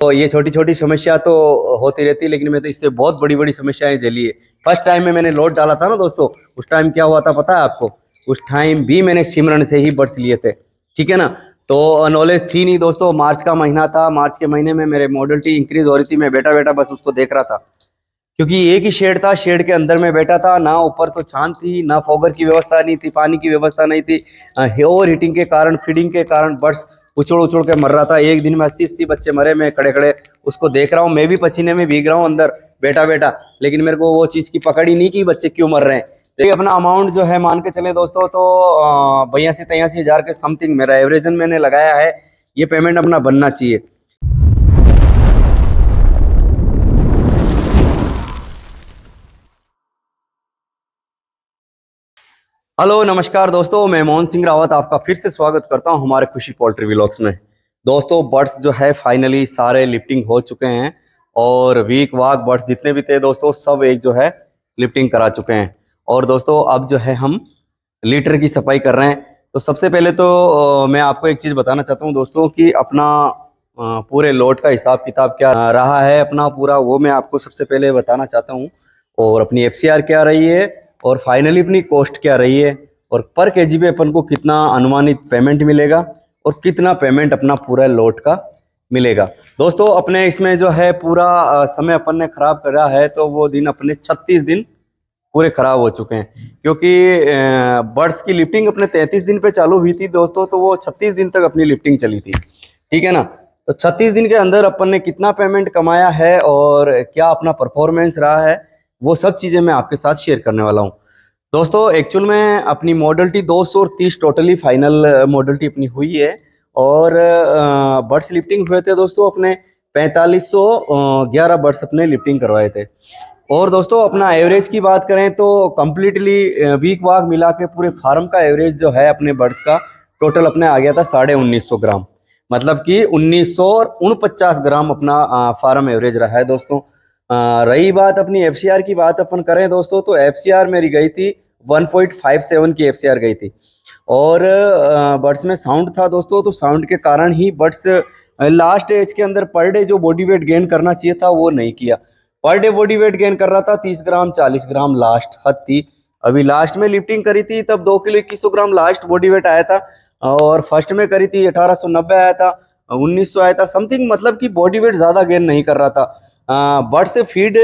तो ये छोटी छोटी समस्या तो होती रहती है, लेकिन मैं तो इससे बहुत बड़ी बड़ी समस्याएं झेली है। फर्स्ट टाइम में मैंने लोड डाला था ना दोस्तों, उस टाइम क्या हुआ था पता है आपको? उस टाइम भी मैंने सिमरन से ही बड्स लिए थे, ठीक है ना। तो नॉलेज थी नहीं दोस्तों, मार्च का महीना था, मार्च के महीने में मेरे मॉडलिटी इंक्रीज हो रही थी, मैं बैठा बैठा बस उसको देख रहा था, क्योंकि एक ही शेड था, शेड के अंदर में बैठा था ना, ऊपर तो छान थी ना, फॉगर की व्यवस्था नहीं थी, पानी की व्यवस्था नहीं थी। ओवर हीटिंग के कारण, फीडिंग के कारण बर्ड्स उछड़ उछड़ के मर रहा था। एक दिन में 80-80 बच्चे मरे, मैं खड़े खड़े उसको देख रहा हूँ, मैं भी पसीने में भीग रहा हूँ अंदर बैठा बैठा, लेकिन मेरे को वो चीज़ की पकड़ ही नहीं कि बच्चे क्यों मर रहे हैं। तो ये अपना अमाउंट जो है मान के चले दोस्तों, तो 82-83 हज़ार के समथिंग मेरा एवरेजन मैंने लगाया है, ये पेमेंट अपना बनना चाहिए। हेलो नमस्कार दोस्तों, मैं मोहन सिंह रावत आपका फिर से स्वागत करता हूं हमारे खुशी पोल्ट्री व्लॉग्स में। दोस्तों बर्ड्स जो है फाइनली सारे लिफ्टिंग हो चुके हैं, और वीक वाक बर्ड्स जितने भी थे दोस्तों सब एक जो है लिफ्टिंग करा चुके हैं। और दोस्तों अब जो है हम लीटर की सफाई कर रहे हैं। तो सबसे पहले तो मैं आपको एक चीज़ बताना चाहता हूँ दोस्तों कि अपना पूरे लोड का हिसाब किताब क्या रहा है अपना पूरा, वो मैं आपको सबसे पहले बताना चाहता हूँ। और अपनी एफसीआर क्या रही है, और फाइनली अपनी कॉस्ट क्या रही है, और पर केजी पे अपन को कितना अनुमानित पेमेंट मिलेगा, और कितना पेमेंट अपना पूरा लोट का मिलेगा। दोस्तों अपने इसमें जो है पूरा समय अपन ने खराब करा है, तो वो दिन अपने 36 दिन पूरे खराब हो चुके हैं, क्योंकि बर्ड्स की लिफ्टिंग अपने 33 दिन पे चालू हुई थी दोस्तों, तो वो 36 दिन तक अपनी लिफ्टिंग चली थी, ठीक है ना। तो 36 दिन के अंदर अपन ने कितना पेमेंट कमाया है और क्या अपना परफॉर्मेंस रहा है, वो सब चीज़ें मैं आपके साथ शेयर करने वाला हूँ। दोस्तों एक्चुअल में अपनी मॉडलिटी 230 टोटली फाइनल मॉडलिटी अपनी हुई है, और बर्ड्स लिफ्टिंग हुए थे दोस्तों अपने 4511 बर्ड्स अपने लिफ्टिंग करवाए थे। और दोस्तों अपना एवरेज की बात करें तो कम्प्लीटली वीक वाक मिला के पूरे फार्म का एवरेज जो है अपने बर्ड्स का टोटल अपने आ गया था 1950 ग्राम, मतलब कि 1949 ग्राम अपना फार्म एवरेज रहा है दोस्तों। रही बात अपनी एफसीआर की बात अपन करें दोस्तों, तो एफसीआर मेरी गई थी 1.57 की एफसीआर गई थी। और बर्ड्स में साउंड था दोस्तों, तो साउंड के कारण ही बर्ड्स लास्ट एज के अंदर पर डे जो बॉडी वेट गेन करना चाहिए था वो नहीं किया। Per day body weight gain कर रहा था 30 ग्राम 40 ग्राम लास्ट हद थी। अभी लास्ट में लिफ्टिंग करी थी तब 2 किलो 2100 ग्राम लास्ट बॉडी वेट आया था, और फर्स्ट में करी थी 1890 आया था, 1900 आया था समथिंग, मतलब कि बॉडी वेट ज़्यादा गेन नहीं कर रहा था। बर्ड से फीड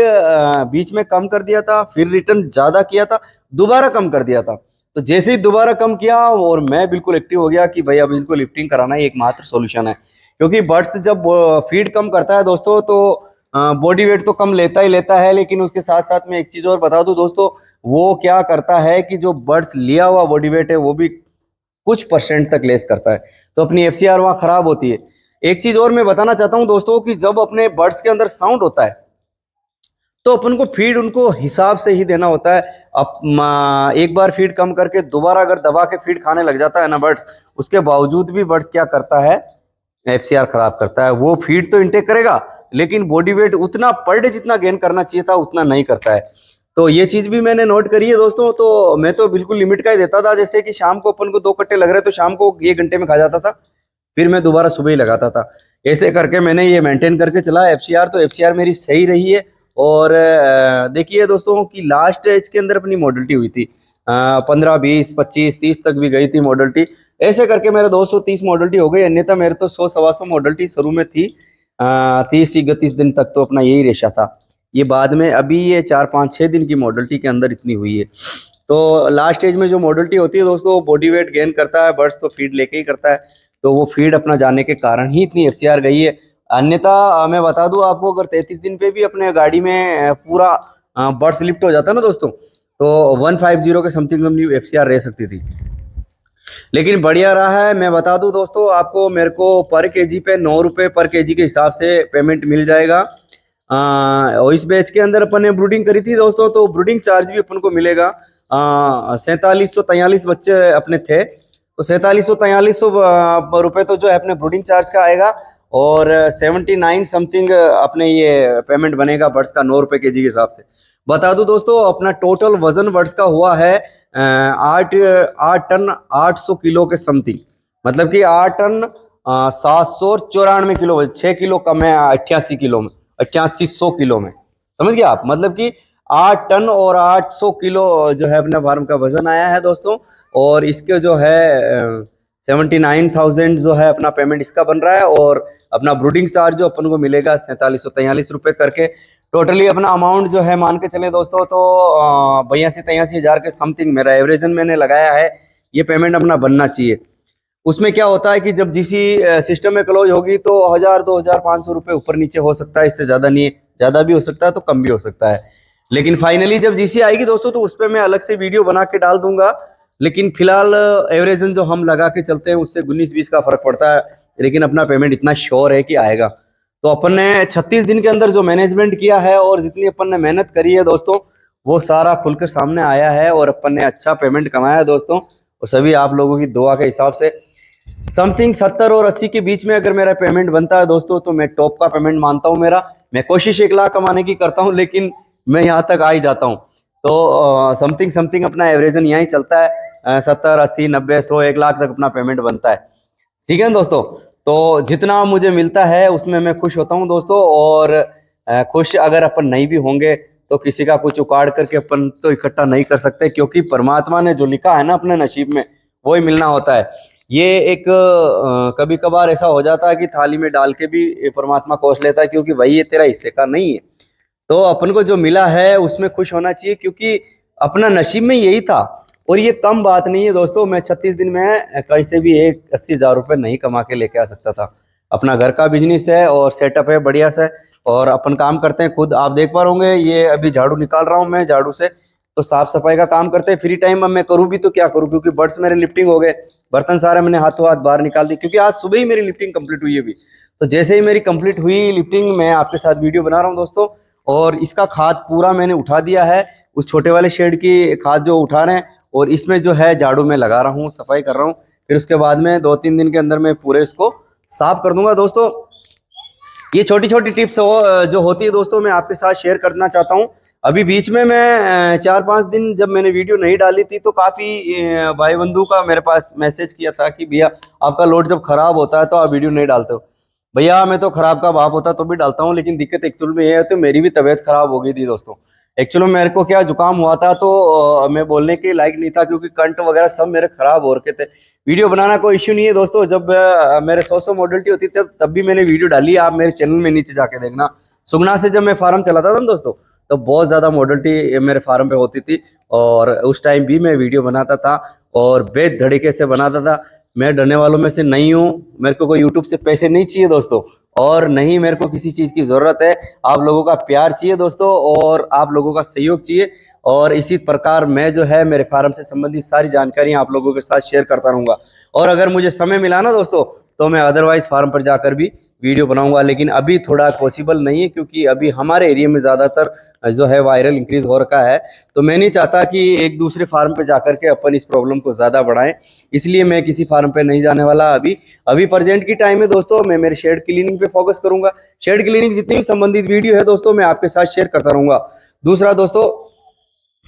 बीच में कम कर दिया था, फिर रिटर्न ज़्यादा किया था, दोबारा कम कर दिया था। तो जैसे ही दोबारा कम किया और मैं बिल्कुल एक्टिव हो गया कि भाई अब इनको लिफ्टिंग कराना ही एकमात्र सॉल्यूशन है, क्योंकि बर्ड्स जब फीड कम करता है दोस्तों तो बॉडी वेट तो कम लेता ही लेता है, लेकिन उसके साथ साथ में एक चीज़ और बता दूं दोस्तों, वो क्या करता है कि जो बर्ड्स लिया हुआ बॉडी वेट है वो भी कुछ परसेंट तक लेस करता है, तो अपनी एफसीआर वहाँ खराब होती है। एक चीज़ और मैं बताना चाहता हूँ दोस्तों कि जब अपने बर्ड्स के अंदर साउंड होता है तो अपन को फीड उनको हिसाब से ही देना होता है। अब एक बार फीड कम करके दोबारा अगर दबा के फीड खाने लग जाता है ना बर्ड्स, उसके बावजूद भी बर्ड्स क्या करता है, एफसीआर खराब करता है। वो फीड तो इंटेक करेगा, लेकिन बॉडी वेट उतना पर डे जितना गेन करना चाहिए था उतना नहीं करता है। तो ये चीज भी मैंने नोट करी है दोस्तों। तो मैं तो बिल्कुल लिमिट का ही देता था, जैसे कि शाम को अपन को 2 कट्टे लग रहे तो शाम को 1 घंटे में खा जाता था, फिर मैं दोबारा सुबह ही लगाता था। ऐसे करके मैंने ये मेंटेन करके चला एफसीआर, तो एफसीआर मेरी सही रही है। और देखिए दोस्तों कि लास्ट एज के अंदर अपनी मॉडलिटी हुई थी 15 20 25 30 तक भी गई थी मॉडलिटी। ऐसे करके मेरे 230 मॉडलिटी हो गई, अन्यथा मेरे तो 100-125 मॉडलिटी शुरू में थी। 30-31 दिन तक तो अपना यही रेशा था। ये बाद में अभी ये 4-5-6 दिन की मॉडलिटी के अंदर इतनी हुई है। तो लास्ट एज में जो मॉडलिटी होती है दोस्तों, बॉडी वेट गेन करता है बर्ड्स, तो फीड लेके ही करता है, तो वो फीड अपना जाने के कारण ही इतनी एफसीआर गई है। अन्यथा मैं बता दूं आपको, अगर 33 दिन पे भी अपने गाड़ी में पूरा बर्ड्स लिफ्ट हो जाता ना दोस्तों, तो 150 के समथिंग अपनी एफसीआर रह सकती थी। लेकिन बढ़िया रहा है। मैं बता दूं दोस्तों आपको, मेरे को पर केजी पे 9 रुपये पर केजी के हिसाब से पेमेंट मिल जाएगा। और इस बैच के अंदर अपन ने ब्रूडिंग करी थी दोस्तों, तो ब्रूडिंग चार्ज भी अपन को मिलेगा। 4743 बच्चे अपने थे, तो 4743 रुपये तो जो है अपने ब्रूडिंग चार्ज का आएगा, और 79 समथिंग अपने ये पेमेंट बनेगा बर्ड्स का 9 रुपये केजी के हिसाब से। बता दूं दोस्तों अपना टोटल वजन बर्ड्स का हुआ है 8 टन 800 किलो के समथिंग, मतलब कि 8 टन 794 किलो, 6 किलो कम है 88 किलो में, 8800 किलो में। समझ गए आप, मतलब कि 8 टन और 800 किलो जो है अपने फार्म का वजन आया है दोस्तों। और इसके जो है 79,000 जो है अपना पेमेंट इसका बन रहा है। और अपना ब्रूडिंग चार्ज जो अपन को मिलेगा 4743 रुपये करके। टोटली अपना अमाउंट जो है मान के चले दोस्तों तो 82-83 हज़ार के समथिंग मेरा एवरेजन मैंने लगाया है, ये पेमेंट अपना बनना चाहिए। उसमें क्या होता है कि जब जीसी सिस्टम में क्लोज होगी तो 1000-2500 रुपये ऊपर नीचे हो सकता है, इससे ज़्यादा नहीं, ज़्यादा भी हो सकता है तो कम भी हो सकता है। लेकिन फाइनली जब जीसी आएगी दोस्तों तो उस पर मैं अलग से वीडियो बना के डाल दूंगा। लेकिन फिलहाल एवरेजन जो हम लगा के चलते हैं उससे 19-20 का फर्क पड़ता है, लेकिन अपना पेमेंट इतना श्योर है कि आएगा। तो अपन ने 36 दिन के अंदर जो मैनेजमेंट किया है और जितनी अपन ने मेहनत करी है दोस्तों, वो सारा खुलकर सामने आया है और अपन ने अच्छा पेमेंट कमाया है दोस्तों। और सभी आप लोगों की दुआ के हिसाब से समथिंग 70 और 80 के बीच में अगर मेरा पेमेंट बनता है दोस्तों तो मैं टॉप का पेमेंट मानता हूँ मेरा। मैं कोशिश 1 लाख कमाने की करता हूँ, लेकिन मैं यहाँ तक आ ही जाता हूँ। तो समथिंग समथिंग अपना एवरेजन यहाँ ही चलता है, 70, 80, 90, 100, 1 लाख तक अपना पेमेंट बनता है। ठीक है ना दोस्तों। तो जितना मुझे मिलता है उसमें मैं खुश होता हूँ दोस्तों। और खुश अगर अपन नहीं भी होंगे तो किसी का कुछ उखाड़ करके अपन तो इकट्ठा नहीं कर सकते, क्योंकि परमात्मा ने जो लिखा है ना अपने नसीब में वही मिलना होता है। ये एक कभी कभार ऐसा हो जाता है कि थाली में डाल के भी परमात्मा कोस लेता है, क्योंकि भाई ये तेरा हिस्से का नहीं है। तो अपन को जो मिला है उसमें खुश होना चाहिए, क्योंकि अपना नसीब में यही था। और ये कम बात नहीं है दोस्तों, मैं 36 दिन में कहीं से भी 80,000 रुपये नहीं कमा के लेके आ सकता था। अपना घर का बिजनेस है और सेटअप है बढ़िया से, और अपन काम करते हैं खुद। आप देख पा रहे होंगे ये अभी झाड़ू निकाल रहा हूँ मैं झाड़ू से, तो साफ सफाई का काम करते हैं। फ्री टाइम अब मैं करूँ भी तो क्या करूँ, क्योंकि बर्ड्स मेरे लिफ्टिंग हो गए, बर्तन सारे मैंने हाथों हाथ बाहर निकाल दी, क्योंकि आज सुबह ही मेरी लिफ्टिंग कंप्लीट हुई है अभी। तो जैसे ही मेरी कंप्लीट हुई लिफ्टिंग, मैं आपके साथ वीडियो बना रहा हूँ दोस्तों। और इसका खाद पूरा मैंने उठा दिया है, उस छोटे वाले शेड की खाद जो उठा रहे हैं, और इसमें जो है झाड़ू में लगा रहा हूँ, सफाई कर रहा हूँ। फिर उसके बाद में 2-3 दिन के अंदर मैं पूरे इसको साफ कर दूंगा दोस्तों। ये छोटी छोटी टिप्स जो होती है दोस्तों मैं आपके साथ शेयर करना चाहता हूँ। अभी बीच में मैं 4-5 दिन जब मैंने वीडियो नहीं डाली थी तो काफ़ी भाई बंधु का मेरे पास मैसेज किया था कि भैया आपका लोड जब खराब होता है तो आप वीडियो नहीं डालते हो। भैया मैं तो खराब का बाप होता तो भी डालता हूँ, लेकिन दिक्कत एक्चुअल में ये है, तो मेरी भी तबीयत खराब हो गई थी दोस्तों। एक्चुअली मेरे को क्या जुकाम हुआ था, तो मैं बोलने के लायक नहीं था, क्योंकि कंठ वगैरह सब मेरे खराब हो रखे थे। वीडियो बनाना कोई इश्यू नहीं है दोस्तों, जब मेरे 100 मॉडलिटी होती तब भी मैंने वीडियो डाली है। आप मेरे चैनल में नीचे जाके देखना। सुगना से जब मैं फार्म चलाता था ना दोस्तों, तो बहुत ज़्यादा मॉडलिटी मेरे फार्म पे होती थी, और उस टाइम भी मैं वीडियो बनाता था और बेहद धड़के से बनाता था। मैं डरने वालों में से नहीं हूँ, मेरे को कोई यूट्यूब से पैसे नहीं चाहिए दोस्तों, और नहीं मेरे को किसी चीज़ की ज़रूरत है। आप लोगों का प्यार चाहिए दोस्तों, और आप लोगों का सहयोग चाहिए। और इसी प्रकार मैं जो है मेरे फार्म से संबंधित सारी जानकारी आप लोगों के साथ शेयर करता रहूँगा। और अगर मुझे समय मिला ना दोस्तों तो मैं अदरवाइज फार्म पर जाकर भी वीडियो बनाऊंगा, लेकिन अभी थोड़ा पॉसिबल नहीं है, क्योंकि अभी हमारे एरिया में ज़्यादातर जो है वायरल इंक्रीज हो रखा है। तो मैं नहीं चाहता कि एक दूसरे फार्म पे जाकर के अपन इस प्रॉब्लम को ज़्यादा बढ़ाएं, इसलिए मैं किसी फार्म पे नहीं जाने वाला अभी। अभी प्रेजेंट की टाइम में दोस्तों मैं मेरे शेड क्लीनिंग पे फोकस करूंगा। शेड क्लीनिंग जितनी भी संबंधित वीडियो है दोस्तों मैं आपके साथ शेयर करता रहूंगा। दूसरा दोस्तों,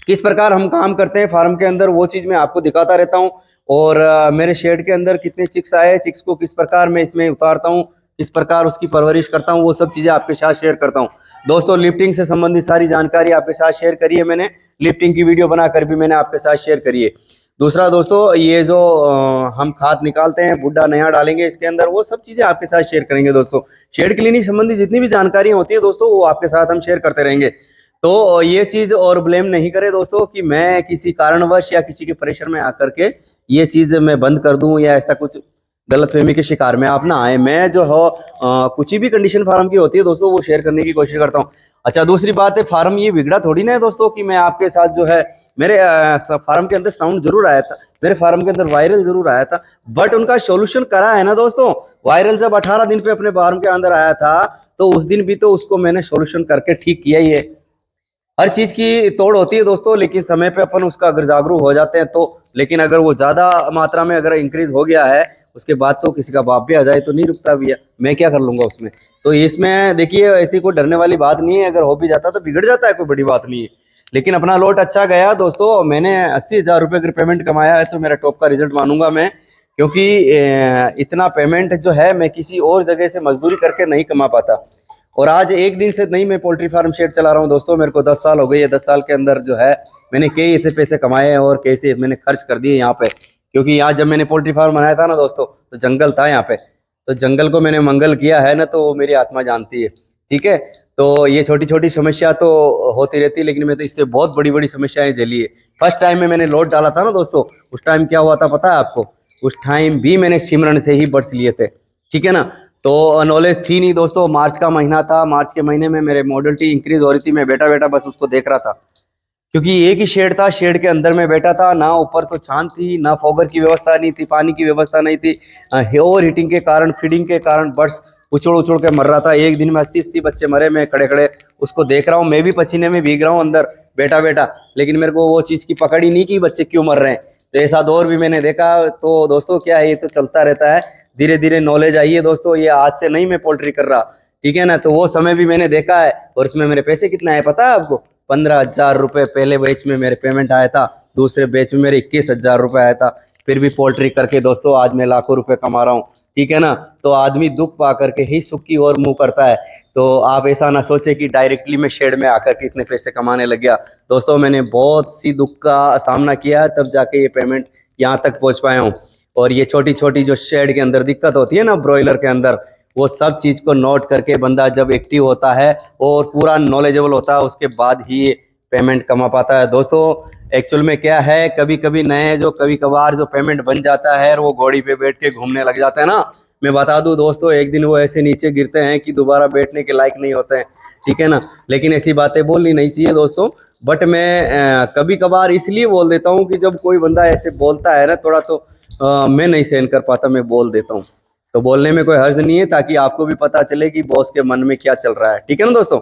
किस प्रकार हम काम करते हैं फार्म के अंदर वो चीज़ मैं आपको दिखाता रहता हूँ। और मेरे शेड के अंदर कितने चिक्स आए, चिक्स को किस प्रकार मैं इसमें उतारता हूँ, किस प्रकार उसकी परवरिश करता हूँ, वो सब चीज़ें आपके साथ शेयर करता हूँ दोस्तों। लिफ्टिंग से संबंधित सारी जानकारी आपके साथ शेयर करी है मैंने, लिफ्टिंग की वीडियो बनाकर भी मैंने आपके साथ शेयर करी है। दूसरा दोस्तों, ये जो हम खाद निकालते हैं बुड्ढा नया डालेंगे इसके अंदर, वो सब चीज़ें आपके साथ शेयर करेंगे दोस्तों। शेड क्लीनिंग संबंधी जितनी भी जानकारी होती है दोस्तों वो आपके साथ हम शेयर करते रहेंगे। तो ये चीज़ और ब्लेम नहीं करे दोस्तों कि मैं किसी कारणवश या किसी के प्रेशर में आकर के ये चीज़ मैं बंद कर दूं, या ऐसा कुछ गलतफहमी के शिकार में आप ना आए। मैं जो हो कुछ भी कंडीशन फार्म की होती है दोस्तों वो शेयर करने की कोशिश करता हूँ। अच्छा, दूसरी बात है, फार्म ये बिगड़ा थोड़ी ना है दोस्तों कि मैं आपके साथ जो है मेरे फार्म के अंदर साउंड जरूर आया था, मेरे फार्म के अंदर वायरल जरूर आया था, बट उनका सोल्यूशन करा है ना दोस्तों। वायरल जब 18 दिन पे अपने फार्म के अंदर आया था तो उस दिन भी तो उसको मैंने सोल्यूशन करके ठीक किया ही है। हर चीज की तोड़ होती है दोस्तों, लेकिन समय पे अपन उसका अगर जागरूक हो जाते हैं तो। लेकिन अगर वो ज्यादा मात्रा में अगर इंक्रीज हो गया है उसके बाद तो किसी का बाप भी आ जाए तो नहीं रुकता भैया, मैं क्या कर लूंगा उसमें। तो इसमें देखिए ऐसी कोई डरने वाली बात नहीं है, अगर हो भी जाता तो बिगड़ जाता है, कोई बड़ी बात नहीं है। लेकिन अपना लोट अच्छा गया दोस्तों, मैंने 80,000 रुपये अगर पेमेंट कमाया है तो मेरा टॉप का रिजल्ट मानूंगा मैं, क्योंकि इतना पेमेंट जो है मैं किसी और जगह से मजदूरी करके नहीं कमा पाता। और आज एक दिन से नहीं मैं पोल्ट्री फार्म शेड चला रहा हूँ दोस्तों, मेरे को 10 साल हो गए। ये 10 साल के अंदर जो है मैंने कई ऐसे पैसे कमाए हैं और कैसे मैंने खर्च कर दिए यहाँ पे। क्योंकि यहाँ जब मैंने पोल्ट्री फार्म बनाया था ना दोस्तों, तो जंगल था यहाँ पे, तो जंगल को मैंने मंगल किया है ना, तो वो मेरी आत्मा जानती है। ठीक है, तो ये छोटी छोटी समस्या तो होती रहती है, लेकिन मैं तो इससे बहुत बड़ी बड़ी समस्याएं झेली है। फर्स्ट टाइम में मैंने लोड डाला था ना दोस्तों, उस टाइम क्या हुआ था पता है आपको? उस टाइम भी मैंने सिमरन से ही बर्ड्स लिए थे। ठीक है ना, तो नॉलेज थी नहीं दोस्तों। मार्च का महीना था, मार्च के महीने में मेरे मोडलिटी इंक्रीज हो रही थी, मैं बैठा बैठा बस उसको देख रहा था। क्योंकि एक ही शेड था, शेड के अंदर में बैठा था, ना ऊपर तो छान थी, ना फॉगर की व्यवस्था नहीं थी, पानी की व्यवस्था नहीं थी। ओवर हीटिंग के कारण, फीडिंग के कारण बर्ड्स उछड़ उछड़ के मर रहा था। एक दिन में 80-80 बच्चे मरे, मैं खड़े खड़े उसको देख रहा हूँ। मैं भी पसीने में भीग रहा हूँ अंदर बैठा बैठा, लेकिन मेरे को वो चीज़ की पकड़ ही नहीं कि बच्चे क्यों मर रहे हैं। तो ऐसा दौर भी मैंने देखा। तो दोस्तों क्या है, ये तो चलता रहता है। धीरे धीरे नॉलेज आई है दोस्तों, ये आज से नहीं मैं पोल्ट्री कर रहा। ठीक है ना, तो वो समय भी मैंने देखा है। और इसमें मेरे पैसे कितना है पता है आपको? 15,000 रुपये पहले बैच में मेरे पेमेंट आया था, दूसरे बैच में मेरे 21,000 रुपये आया था। फिर भी पोल्ट्री करके दोस्तों आज मैं लाखों रुपए कमा रहा हूँ। ठीक है ना, तो आदमी दुख पा करके ही सुख की ओर मुंह करता है। तो आप ऐसा ना सोचे कि डायरेक्टली मैं शेड में आकर के इतने पैसे कमाने लग गया। दोस्तों मैंने बहुत सी दुख का सामना किया है, तब जाके ये पेमेंट यहाँ तक पहुँच पाया हूँ। और ये छोटी छोटी जो शेड के अंदर दिक्कत होती है ना, ब्रॉयलर के अंदर, वो सब चीज़ को नोट करके बंदा जब एक्टिव होता है और पूरा नॉलेजेबल होता है, उसके बाद ही ये पेमेंट कमा पाता है दोस्तों। एक्चुअल में क्या है, कभी कभी नए जो कभी कभार जो पेमेंट बन जाता है और वो घोड़ी पे बैठ के घूमने लग जाते हैं ना, मैं बता दूं दोस्तों, एक दिन वो ऐसे नीचे गिरते हैं कि दोबारा बैठने के लायक नहीं होते हैं। ठीक है ना, लेकिन ऐसी बातें बोलनी नहीं चाहिए दोस्तों। बट मैं कभी कभार इसलिए बोल देता हूँ कि जब कोई बंदा ऐसे बोलता है ना थोड़ा, तो मैं नहीं सहन कर पाता, मैं बोल देता हूँ। तो बोलने में कोई हर्ज नहीं है, ताकि आपको भी पता चले कि बॉस के मन में क्या चल रहा है। ठीक है ना दोस्तों,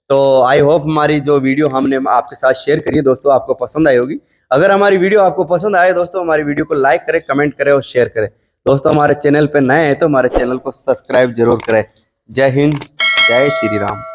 तो आई होप हमारी जो वीडियो हमने आपके साथ शेयर करी है दोस्तों, आपको पसंद आई होगी। अगर हमारी वीडियो आपको पसंद आए दोस्तों, हमारी वीडियो को लाइक करें, कमेंट करें और शेयर करें। दोस्तों हमारे चैनल पे नए हैं तो हमारे चैनल को सब्सक्राइब जरूर करें। जय हिंद, जय श्री राम।